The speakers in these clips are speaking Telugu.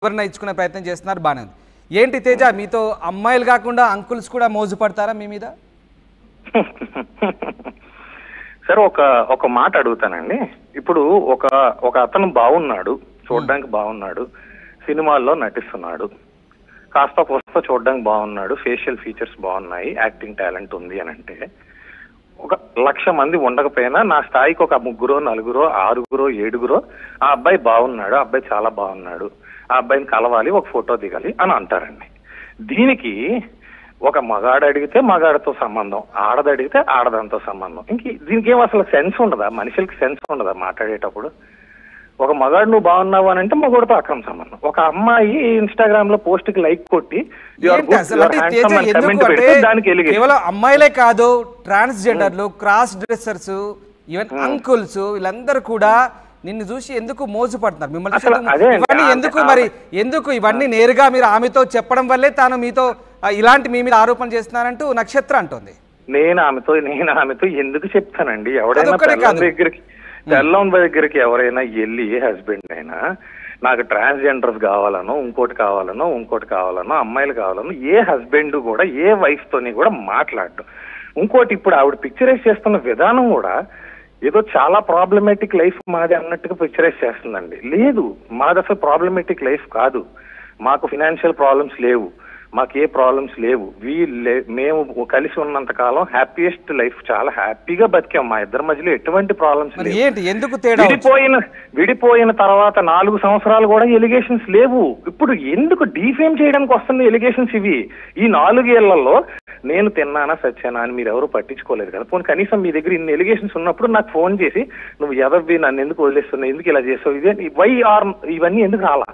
వివరణ ఇచ్చుకునే ప్రయత్నం చేస్తున్నారు, బాగానే ఉంది. ఏంటి తేజ, మీతో అమ్మాయిలు కాకుండా అంకుల్స్ కూడా మోజు పడతారా మీ మీద? సరే, ఒక మాట అడుగుతానండి. ఇప్పుడు ఒక అతను బాగున్నాడు, చూడడానికి బాగున్నాడు, సినిమాల్లో నటిస్తున్నాడు, కాస్త కోస్త చూడడానికి బాగున్నాడు, ఫేషియల్ ఫీచర్స్ బాగున్నాయి, యాక్టింగ్ టాలెంట్ ఉంది అని అంటే, 1,00,000 మంది ఉండకపోయినా నా స్థాయికి ఒక 3, 4, 6, 7 ఆ అబ్బాయి బాగున్నాడు, ఆ అబ్బాయి చాలా బాగున్నాడు, ఆ అబ్బాయిని కలవాలి, ఒక ఫోటో దిగాలి అని అంటారండి. దీనికి ఒక మగాడు అడిగితే మగాడితో సంబంధం, ఆడది అడిగితే ఆడదాంతో సంబంధం. దీనికి ఏం అసలు సెన్స్ ఉండదా? మనుషులకి సెన్స్ ఉండదా మాట్లాడేటప్పుడు? ఒక మగాడు నువ్వు బాగున్నావు అని అంటే మగోడితో అక్రమ సంబంధం. ఒక అమ్మాయి ఇన్స్టాగ్రామ్ లో పోస్ట్ కి లైక్ కొట్టి కేవలం అమ్మాయిలే కాదు, ట్రాన్స్జెండర్లు, క్రాస్ డ్రెస్సర్స్, ఈవెన్ అంకుల్స్, వీళ్ళందరూ కూడా నిన్ను చూసి ఎందుకు మోజు పడుతున్నారు? మిమ్మల్ని ఇవన్నీ ఎందుకు, మరి ఎందుకు ఇవన్నీ నేరుగా మీరు ఆమెతో చెప్పడం వల్లే తాను మీతో ఇలాంటి మీ మీద ఆరోపణ చేస్తున్నారంటూ నక్షత్ర అంటుంది. నేను ఆమెతో ఎందుకు చెప్తానండి? ఎవడైనా తెల్లం దగ్గరికి ఎవరైనా వెళ్ళి, ఏ హస్బెండ్ అయినా నాకు ట్రాన్స్జెండర్స్ కావాలనో ఇంకోటి కావాలనో అమ్మాయిలు కావాలనో ఏ హస్బెండ్ కూడా ఏ వైఫ్ తోని కూడా మాట్లాడు. ఇంకోటి, ఇప్పుడు ఆవిడ పిక్చరైజ్ చేస్తున్న విధానం కూడా ఏదో చాలా ప్రాబ్లమేటిక్ లైఫ్ మాది అన్నట్టుగా పిక్చరైజ్ చేస్తుందండి. లేదు, మాది అసలు ప్రాబ్లమేటిక్ లైఫ్ కాదు. మాకు ఫినాన్షియల్ ప్రాబ్లమ్స్ లేవు, మాకు ఏ ప్రాబ్లమ్స్ లేవు. మేము కలిసి ఉన్నంత కాలం హ్యాపీయెస్ట్ లైఫ్, చాలా హ్యాపీగా బతికాం. మా ఇద్దరి మధ్యలో ఎటువంటి ప్రాబ్లమ్స్ లేవు. విడిపోయిన తర్వాత 4 సంవత్సరాలు కూడా ఎలిగేషన్స్ లేవు. ఇప్పుడు ఎందుకు డిఫేమ్ చేయడానికి వస్తుంది ఎలిగేషన్స్ ఇవి? ఈ 4 ఏళ్లలో నేను తిన్నానా సచ్చానా అని మీరు ఎవరు పట్టించుకోలేదు కదా. పోనీ కనీసం మీ దగ్గర ఇన్ని ఎలిగేషన్స్ ఉన్నప్పుడు నాకు ఫోన్ చేసి నువ్వు ఎవరివి, నన్ను ఎందుకు వదిలేస్తున్నావు, ఎందుకు ఇలా చేస్తావు, ఇవన్నీ ఎందుకు రాలా?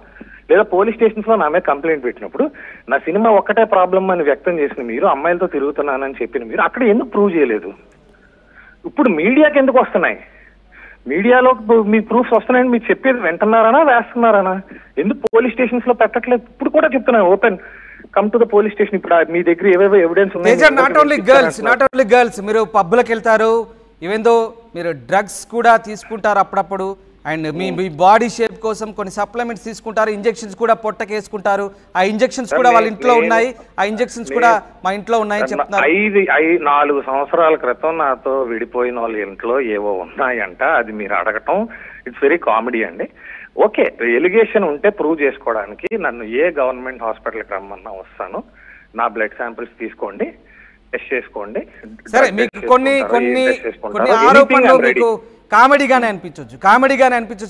లేదా పోలీస్ స్టేషన్స్ లో నా మీద కంప్లైంట్ పెట్టినప్పుడు నా సినిమా ఒక్కటే ప్రాబ్లం అని వ్యక్తం చేసిన మీరు, అమ్మాయిలతో తిరుగుతున్నానని చెప్పిన మీరు అక్కడ ఎందుకు ప్రూవ్ చేయలేదు? ఇప్పుడు మీడియాకి ఎందుకు వస్తున్నాయి? మీడియాలో మీ ప్రూఫ్స్ వస్తున్నాయని మీరు చెప్పేది వింటున్నారనా వేస్తున్నారనా? ఎందుకు పోలీస్ స్టేషన్స్ లో పెట్టట్లేదు? ఇప్పుడు కూడా చెప్తున్నాను, open come to the police station. ఇప్పుడు మీ దగ్గర ఏవేవో ఎవిడెన్స్ ఉన్నాయి. నాట్ ఓన్లీ గర్ల్స్, మీరు పబ్లకు వెళ్తారు, ఈవెన్ దో మీరు డ్రగ్స్ కూడా తీసుకుంటారు అప్పుడప్పుడు, అండ్ మీ బాడీ షేప్ కోసం కొన్ని సప్లిమెంట్స్ తీసుకుంటారు, ఇంజెక్షన్స్ కూడా పొట్టకేసుకుంటారు. ఆ ఇంజెక్షన్స్ కూడా వాళ్ళ ఇంట్లో ఉన్నాయి, ఆ ఇంజెక్షన్స్ కూడా మా ఇంట్లో ఉన్నాయని చెప్తున్నారు. 4 సంవత్సరాల క్రితం నాతో విడిపోయిన వాళ్ళ ఇంట్లో ఏవో ఉన్నాయంట, అది మీరు అడగటం ఇట్స్ వెరీ కామెడీ అండి. ఓకే, ఎలిగేషన్ ఉంటే ప్రూవ్ చేసుకోవడానికి నన్ను ఏ గవర్నమెంట్ హాస్పిటల్కి రమ్మన్నా వస్తాను. నా బ్లడ్ శాంపిల్స్ తీసుకోండి, టెస్ట్ చేసుకోండి. సరే, మీకు కొన్ని ఆరోపణలు మీకు కామెడీగానే అనిపించవచ్చు,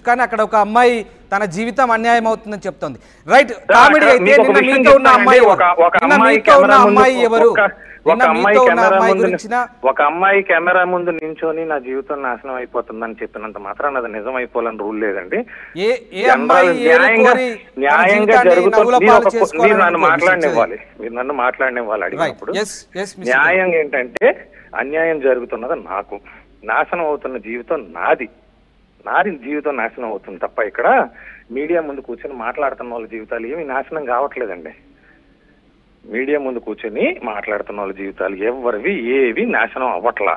కానీ అక్కడ ఒక అమ్మాయి తన జీవితం అన్యాయం అవుతుందని చెప్తోంది. రైట్, కామెడీ అయితే మీతో ఉన్న అమ్మాయి ఎవరు? ఒక అమ్మాయి కెమెరా ముందు నించొని నా జీవితం నాశనం అయిపోతుందని చెప్పినంత మాత్రం అది నిజం అయిపోవాలని రూల్ లేదండి. న్యాయంగా జరుగుతుంది. మీరు నన్ను మాట్లాడనివ్వాలి అడిగినప్పుడు. న్యాయం ఏంటంటే, అన్యాయం జరుగుతున్నది నాకు, నాశనం అవుతున్న జీవితం నాది జీవితం నాశనం అవుతుంది తప్ప ఇక్కడ మీడియా ముందు కూర్చొని మాట్లాడుతున్న వాళ్ళ జీవితాలు ఏమి నాశనం కావట్లేదండి. మీడియా ముందు కూర్చొని మాట్లాడుతున్న వాళ్ళ జీవితాలు ఎవరివి ఏవి నాశనం అవ్వట్లా.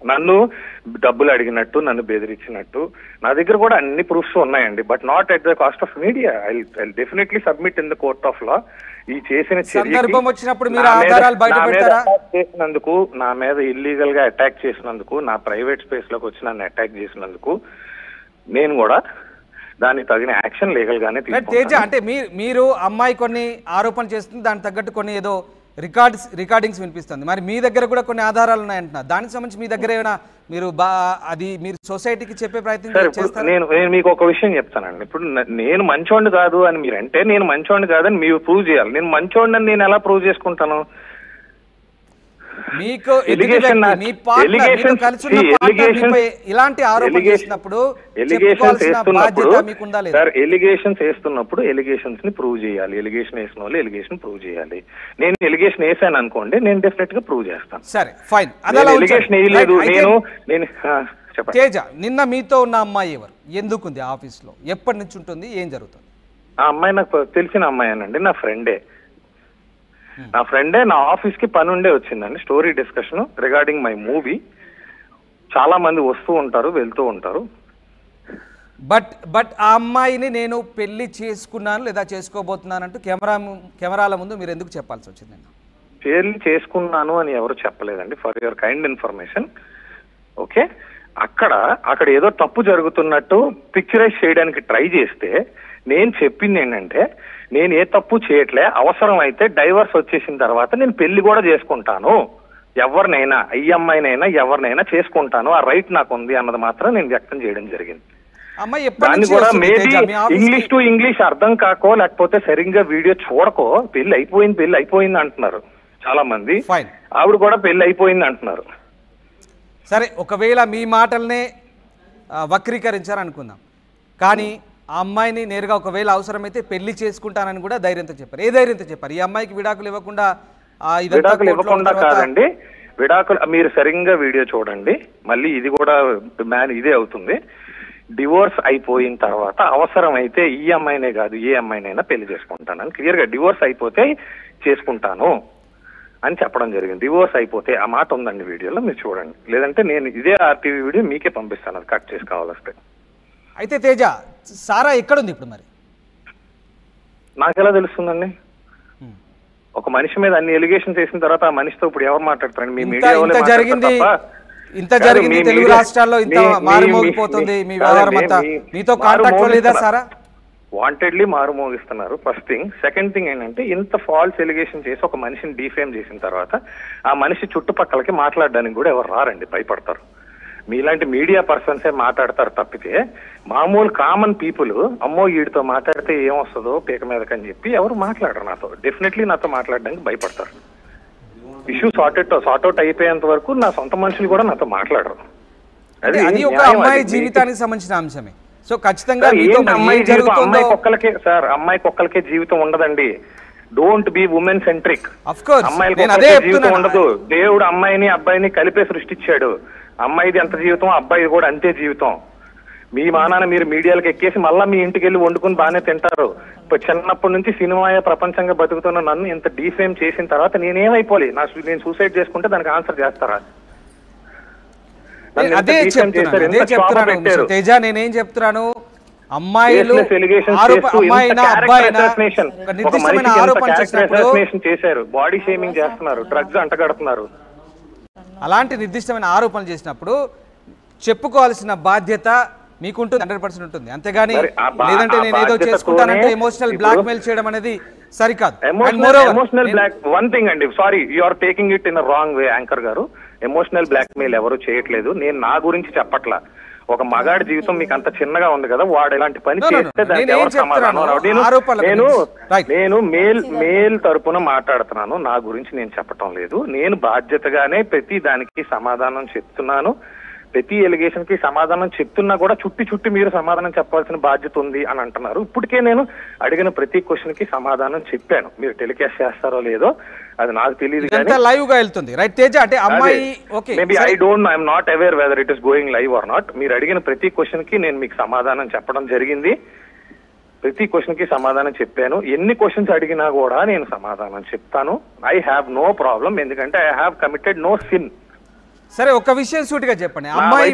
నన్ను డబ్బులు అడిగినట్టు, నన్ను బెదిరించినట్టు నా దగ్గర కూడా అన్ని ప్రూఫ్స్ ఉన్నాయండి. But not at the cost of media. I definitely submit in the court of law. ఈ చేసిన చేసినందుకు, నా మీద ఇల్లీగల్ గా అటాక్ చేసినందుకు, నా ప్రైవేట్ స్పేస్ లోకి వచ్చి నన్ను అటాక్ చేసినందుకు నేను కూడా దానికి తగిన యాక్షన్ లీగల్ గానే తీసుకుంటాను. అంటే మీరు అమ్మాయి కొన్ని ఆరోపణలు చేస్తుంది, దానికి తగ్గట్టు కొన్ని ఏదో రికార్డింగ్స్ వినిపిస్తుంది. మరి మీ దగ్గర కూడా కొన్ని ఆధారాలు ఉన్నాయంటున్నారు. దానికి సంబంధించి మీ దగ్గర ఏమైనా మీరు సొసైటీకి చెప్పే ప్రయత్నం చేస్తారు? నేను మీకు ఒక విషయం చెప్తానండి. ఇప్పుడు నేను మంచోడిని కాదు అని మీరు అంటే, నేను మంచోడిని కాదని మీరు ప్రూవ్ చేయాలి. నేను మంచోడిని నేను ఎలా ప్రూవ్ చేసుకుంటాను? ఎలిగేషన్స్ వేస్తున్నప్పుడు ఎలిగేషన్స్ ని ప్రూవ్ చేయాలి. ఎలిగేషన్ వేసిన వాళ్ళు ఎలిగేషన్ ప్రూవ్ చేయాలి. నేను ఎలిగేషన్ వేసాను అనుకోండి, నేను డెఫినెట్ గా ప్రూవ్ చేస్తాను. సరే, ఫైన్. ఎలిగేషన్ వేయలేదు నేను తేజ, నిన్న మీతో ఉన్న అమ్మాయి ఎవరు, ఎందుకుంది ఆఫీస్ లో, ఎప్పటి నుంచి ఉంటుంది, ఏం జరుగుతుంది? ఆ అమ్మాయి నాకు తెలిసిన అమ్మాయినండి, నా ఫ్రెండే. నా ఆఫీస్ కి పని ఉండే వచ్చిందండి. Story discussion regarding my movie. చాలా మంది వస్తూ ఉంటారు, వెళ్తూ ఉంటారు. బట్ ఆ అమ్మాయిని నేను పెళ్లి చేసుకున్నాను లేదా చేసుకోబోతున్నాను అంటూ కెమెరాల ముందు మీరు ఎందుకు చెప్పాల్సి వచ్చింది? పెళ్లి చేసుకున్నాను అని ఎవరు చెప్పలేదండి, for your kind information. Okay, అక్కడ ఏదో తప్పు జరుగుతున్నట్టు పిక్చరైజ్ చేయడానికి ట్రై చేస్తే నేను చెప్పింది ఏంటంటే, నేను ఏ తప్పు చేయట్లే, అవసరం అయితే డైవర్స్ వచ్చేసిన తర్వాత నేను పెళ్లి కూడా చేసుకుంటాను, ఎవరినైనా ఈ అమ్మాయినైనా ఎవరినైనా చేసుకుంటాను, ఆ రైట్ నాకు ఉంది అన్నది మాత్రం నేను వ్యక్తం చేయడం జరిగింది. దాన్ని కూడా మేబీ ఇంగ్లీష్ టు ఇంగ్లీష్ అర్థం కాకో లేకపోతే సరిగ్గా వీడియో చూడకో పెళ్లి అయిపోయింది అంటున్నారు చాలా మంది. ఆవిడ కూడా పెళ్లి అయిపోయింది అంటున్నారు. సరే, ఒకవేళ మీ మాటల్నే వక్రీకరించారనుకుందాం, కానీ ఆ అమ్మాయిని నేరుగా ఒకవేళ అవసరమైతే పెళ్లి చేసుకుంటానని కూడా ధైర్యంతో చెప్పారు. ఏ ధైర్యంతో చెప్పారు? ఈ అమ్మాయికి విడాకులు ఇవ్వకుండా కాదండి, విడాకులు మీరు సరిగ్గా వీడియో చూడండి, మళ్ళీ ఇది కూడా ఇదే అవుతుంది. డివోర్స్ అయిపోయిన తర్వాత అవసరమైతే ఈ అమ్మాయినే కాదు ఏ అమ్మాయినైనా పెళ్లి చేసుకుంటానని క్లియర్ గా డివోర్స్ అయిపోతే చేసుకుంటాను అని చెప్పడం జరిగింది. డివోర్స్ అయిపోతే ఆ మాట ఉందండి వీడియోలో, మీరు చూడండి. లేదంటే నేను ఇదే ఆర్టీవీ వీడియో మీకే పంపిస్తాను, అది కట్ చేసి కావాలంటే. అయితే తేజ, సారా ఎక్కడుంది ఇప్పుడు? మరి నాకెలా తెలుస్తుందండి? ఒక మనిషి మీద అన్ని ఎలిగేషన్ చేసిన తర్వాత ఆ మనిషితో ఇప్పుడు ఎవరు మాట్లాడతారండి? మీ మీడియా ఇంత జరిగింది తెలుగు రాష్ట్రాల్లో, ఇంత మారుమోగిపోతుంది మీ వ్యవహారం అంతా, మీతో కాంటాక్ట్ లో లేదా సారా? వాంటెడ్లీ మారుమోగిస్తున్నారు, ఫస్ట్ థింగ్. సెకండ్ థింగ్ ఏంటంటే, ఇంత ఫాల్స్ ఎలిగేషన్ చేసి ఒక మనిషిని డిఫేమ్ చేసిన తర్వాత ఆ మనిషి చుట్టుపక్కలకి మాట్లాడడానికి కూడా ఎవరు రారండి, భయపడతారు. మీలాంటి మీడియా పర్సన్సే మాట్లాడతారు తప్పితే మామూలు కామన్ పీపుల్ అమ్మో వీడితో మాట్లాడితే ఏమొస్తుందో పీక మీదకని చెప్పి ఎవరు మాట్లాడరు. నాతో డెఫినెట్లీ నాతో మాట్లాడడానికి భయపడతారు. ఇష్యూ సార్ట్అవుట్ అయిపోయేంత వరకు నా సొంత మనుషులు కూడా నాతో మాట్లాడరు. అది ఒక అమ్మాయి జీవితానికి సంబంధించిన అంశమే. సో ఖచ్చితంగా అమ్మాయికి ఒక్కలకే జీవితం ఉండదండి. Don't be women centric. అమ్మాయికి జీవితం ఉండదు. దేవుడు అమ్మాయిని అబ్బాయిని కలిపే సృష్టించాడు. అమ్మాయిది ఎంత జీవితం, అబ్బాయిది కూడా అంతే జీవితం. మీ మానాన మీరు మీడియాలకు ఎక్కేసి మళ్ళా మీ ఇంటికి వెళ్ళి వండుకుని బాగానే తింటారు. చిన్నప్పటి నుంచి సినిమాయే ప్రపంచంగా బతుకుతున్న నన్ను ఇంత డీఫేమ్ చేసిన తర్వాత నేనేమైపోలే? నేను సూసైడ్ చేసుకుంటే దానికి ఆన్సర్ చేస్తారా? అదే చెప్తున్నాను తేజ, నేనేం చెప్తున్నాను, అమ్మాయిలు చేశారు, బాడీ షేమింగ్ చేస్తున్నారు, డ్రగ్స్ అంటగడుతున్నారు. అలాంటి నిర్దిష్టమైన ఆరోపణలు చేసినప్పుడు చెప్పుకోవాల్సిన బాధ్యత మీకుంటుంది, 100% ఉంటుంది. అంతేగాని లేదంటే నేను ఏదో చేసుకుంటానంటే ఎమోషనల్ బ్లాక్ మెయిల్ చేయడం అనేది సరికాదు. ఎమోషనల్ బ్లాక్ వన్ థింగ్ అండి, sorry you are taking it in wrong way anchor గారు. ఎమోషనల్ బ్లాక్ మెయిల్ ఎవరు చేయట్లేదు. నేను నా గురించి చెప్పట్లా. ఒక మగాడి జీవితం మీకు అంత చిన్నగా ఉంది కదా, వాడు ఇలాంటి పని చేస్తే దానికి ఎవరు సమాధానం? నేను మేల్ తరపున మాట్లాడుతున్నాను, నా గురించి నేను చెప్పటం లేదు. నేను బాధ్యతగానే ప్రతి దానికి సమాధానం చెప్తున్నాను. ప్రతి ఎలిగేషన్ కి సమాధానం చెప్తున్నా కూడా చుట్టి మీరు సమాధానం చెప్పాల్సిన బాధ్యత ఉంది అని అంటున్నారు. ఇప్పటికే నేను అడిగిన ప్రతి క్వశ్చన్ కి సమాధానం చెప్పాను. మీరు టెలికాస్ట్ చేస్తారో లేదో అది నాకు తెలియదు, లైవ్ గా వెళ్తుంది. రైట్ తేజ, అంటే అమ్మాయి maybe I'm not aware whether it is going live are not. మీరు అడిగిన ప్రతి క్వశ్చన్ కి నేను మీకు సమాధానం చెప్పడం జరిగింది. ప్రతి క్వశ్చన్ కి సమాధానం చెప్పాను. ఎన్ని క్వశ్చన్స్ అడిగినా కూడా నేను సమాధానం చెప్తాను. ఐ హ్యావ్ నో ప్రాబ్లం, ఎందుకంటే I have committed no sin. సరే, ఒక విషయం సూటిగా చెప్పండి, అమ్మాయి